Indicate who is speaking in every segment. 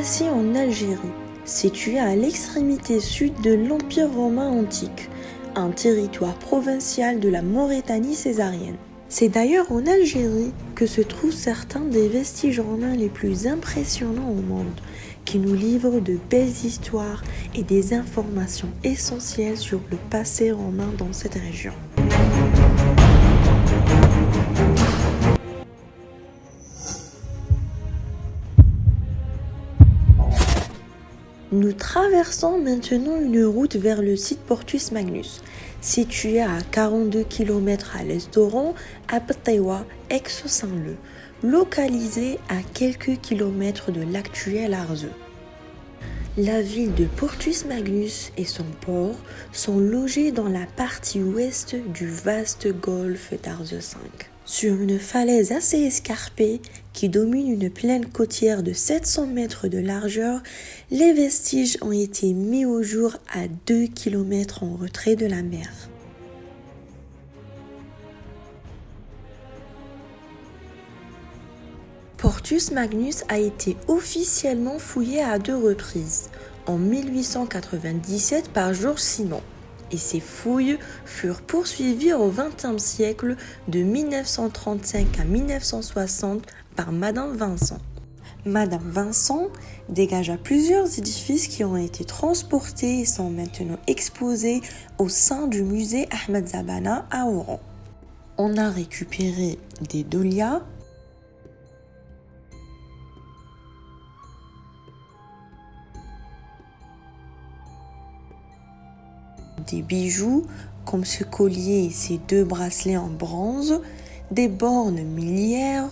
Speaker 1: Rassi en Algérie, située à l'extrémité sud de l'Empire romain antique, un territoire provincial de la Maurétanie césarienne. C'est d'ailleurs en Algérie que se trouvent certains des vestiges romains les plus impressionnants au monde, qui nous livrent de belles histoires et des informations essentielles sur le passé romain dans cette région. Nous traversons maintenant une route vers le site Portus Magnus, situé à 42 km à l'est d'Oran, à Btewa, Aix-Saint-Leu, localisé à quelques kilomètres de l'actuel Arzeu. La ville de Portus Magnus et son port sont logés dans la partie ouest du vaste golfe d'Arzeu V. Sur une falaise assez escarpée qui domine une plaine côtière de 700 mètres de largeur, les vestiges ont été mis au jour à 2 km en retrait de la mer. Portus Magnus a été officiellement fouillé à 2 reprises, en 1897 par Georges Simon, et ces fouilles furent poursuivies au XXe siècle de 1935 à 1960 par Madame Vincent. Madame Vincent dégagea plusieurs édifices qui ont été transportés et sont maintenant exposés au sein du musée Ahmed Zabana à Oran. On a récupéré des dolias, des bijoux comme ce collier et ces 2 bracelets en bronze, des bornes miliaires,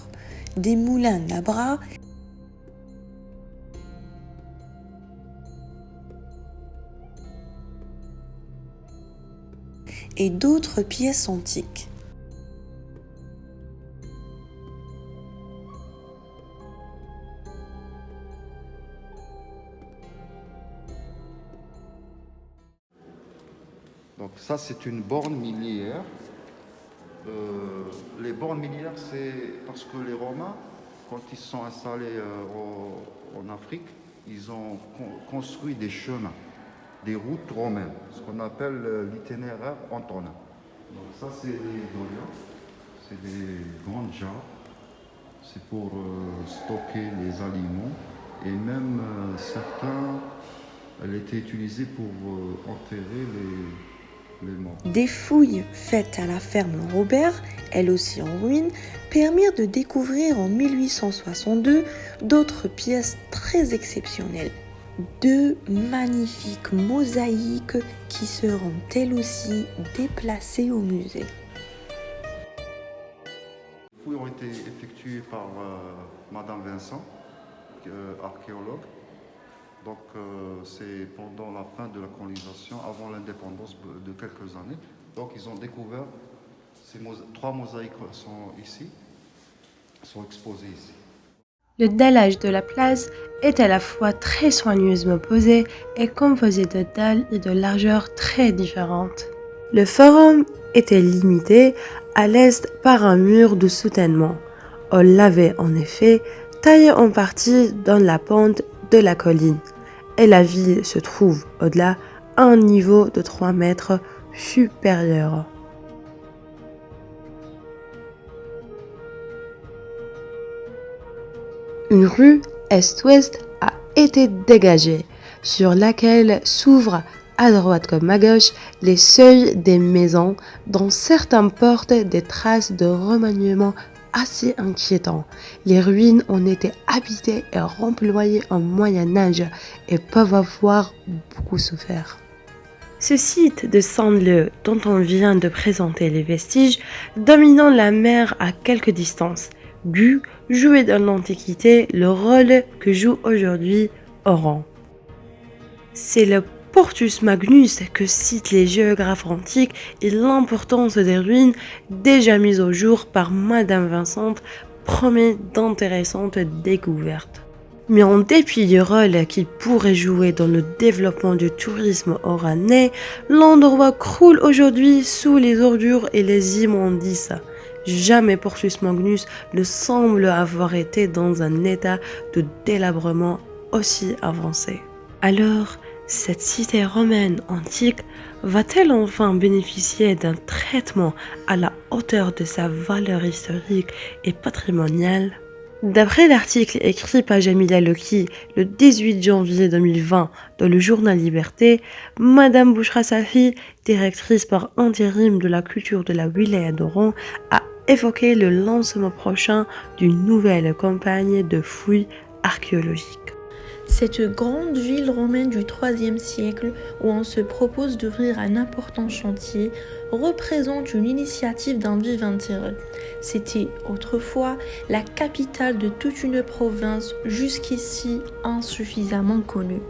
Speaker 1: des moulins à bras et d'autres pièces antiques.
Speaker 2: Donc ça, c'est une borne miliaire. Les bornes miliaires, c'est parce que les Romains, quand ils se sont installés en Afrique, ils ont construit des chemins, des routes romaines, ce qu'on appelle l'itinéraire antonin. Donc ça, c'est les dolias, c'est des grandes jarres. C'est pour stocker les aliments et même certains, elles étaient utilisées pour enterrer les morts.
Speaker 1: Des fouilles faites à la ferme Robert, elle aussi en ruine, permirent de découvrir en 1862 d'autres pièces très exceptionnelles. 2 magnifiques mosaïques qui seront elles aussi déplacées au musée.
Speaker 2: Les fouilles ont été effectuées par Madame Vincent, archéologue. Donc c'est pendant la fin de la colonisation, avant l'indépendance de quelques années. Donc ils ont découvert ces 3 mosaïques sont ici, sont exposées ici.
Speaker 3: Le dallage de la place est à la fois très soigneusement posé et composé de dalles et de largeurs très différentes. Le forum était limité à l'est par un mur de soutènement. On l'avait en effet taillé en partie dans la pente de la colline, et la ville se trouve au-delà à un niveau de 3 mètres supérieur. Une rue est-ouest a été dégagée, sur laquelle s'ouvrent à droite comme à gauche les seuils des maisons, dont certains portent des traces de remaniement assez inquiétants. Les ruines ont été habitées et remployées au Moyen-Âge et peuvent avoir beaucoup souffert. Ce site de Saint-Leu, dont on vient de présenter les vestiges, dominant la mer à quelque distance, jouait dans l'Antiquité le rôle que joue aujourd'hui Oran. C'est le Portus Magnus que citent les géographes antiques et l'importance des ruines déjà mises au jour par Madame Vincent promet d'intéressantes découvertes. Mais en dépit du rôle qu'il pourrait jouer dans le développement du tourisme oranais, l'endroit croule aujourd'hui sous les ordures et les immondices. Jamais Portus Magnus ne semble avoir été dans un état de délabrement aussi avancée. Alors, cette cité romaine antique va-t-elle enfin bénéficier d'un traitement à la hauteur de sa valeur historique et patrimoniale? D'après l'article écrit par Jamila Loki le 18 janvier 2020 dans le journal Liberté, Madame Bouchra Safi, directrice par intérim de la culture de la wilaya d'Oran, a évoqué le lancement prochain d'une nouvelle campagne de fouilles archéologiques.
Speaker 1: Cette grande ville romaine du IIIe siècle, où on se propose d'ouvrir un important chantier, représente une initiative d'un vif intérêt. C'était autrefois la capitale de toute une province jusqu'ici insuffisamment connue.